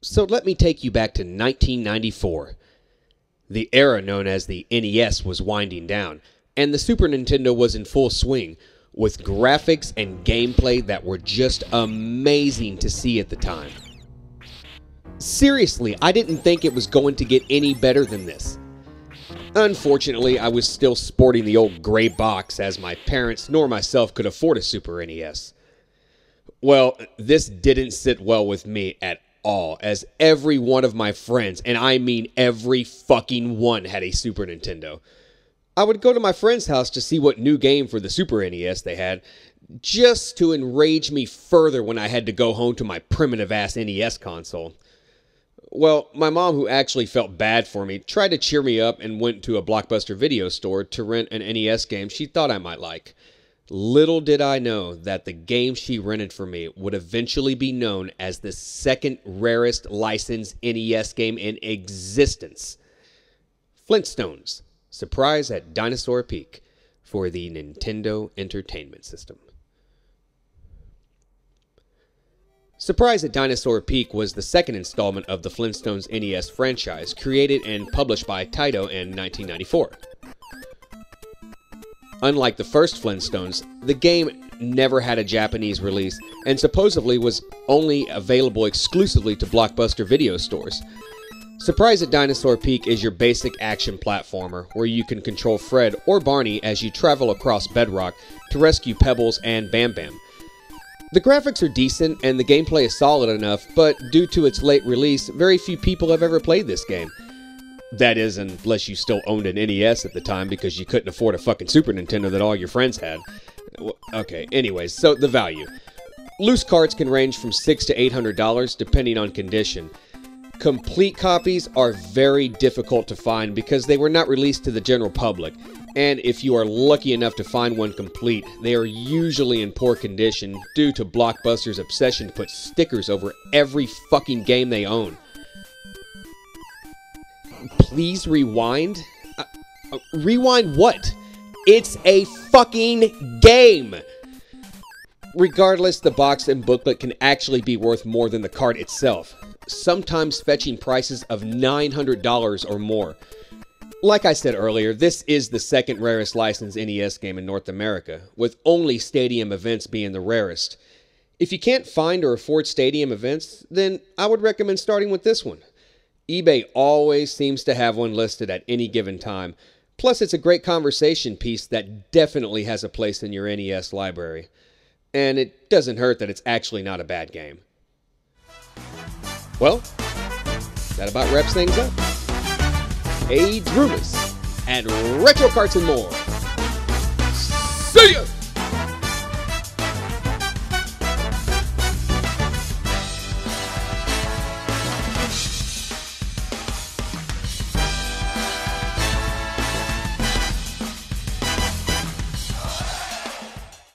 So let me take you back to 1994. The era known as the NES was winding down, and the Super Nintendo was in full swing, with graphics and gameplay that were just amazing to see at the time. Seriously, I didn't think it was going to get any better than this. Unfortunately, I was still sporting the old gray box, as my parents nor myself could afford a Super NES. Well, this didn't sit well with me at all, as every one of my friends, and I mean every fucking one, had a Super Nintendo. I would go to my friend's house to see what new game for the Super NES they had, just to enrage me further when I had to go home to my primitive-ass NES console. Well, my mom, who actually felt bad for me, tried to cheer me up and went to a Blockbuster video store to rent an NES game she thought I might like. Little did I know that the game she rented for me would eventually be known as the second rarest licensed NES game in existence. Flintstones: Surprise at Dinosaur Peak for the Nintendo Entertainment System. Surprise at Dinosaur Peak was the second installment of the Flintstones NES franchise, created and published by Taito in 1994. Unlike the first Flintstones, the game never had a Japanese release and supposedly was only available exclusively to Blockbuster video stores. Surprise at Dinosaur Peak is your basic action platformer where you can control Fred or Barney as you travel across Bedrock to rescue Pebbles and Bam Bam. The graphics are decent and the gameplay is solid enough, but due to its late release, very few people have ever played this game. That is, unless you still owned an NES at the time because you couldn't afford a fucking Super Nintendo that all your friends had. Okay, anyways, so the value. Loose carts can range from $600 to $800 depending on condition. Complete copies are very difficult to find because they were not released to the general public, and if you are lucky enough to find one complete, they are usually in poor condition due to Blockbuster's obsession to put stickers over every fucking game they own. Please rewind? Rewind what? It's a fucking game! Regardless, the box and booklet can actually be worth more than the card itself, sometimes fetching prices of $900 or more. Like I said earlier, this is the second rarest licensed NES game in North America, with only stadium events being the rarest. If you can't find or afford stadium events, then I would recommend starting with this one. eBay always seems to have one listed at any given time, plus it's a great conversation piece that definitely has a place in your NES library. And it doesn't hurt that it's actually not a bad game. Well, that about wraps things up. AIDS, rumors, and retro carts and more. See ya!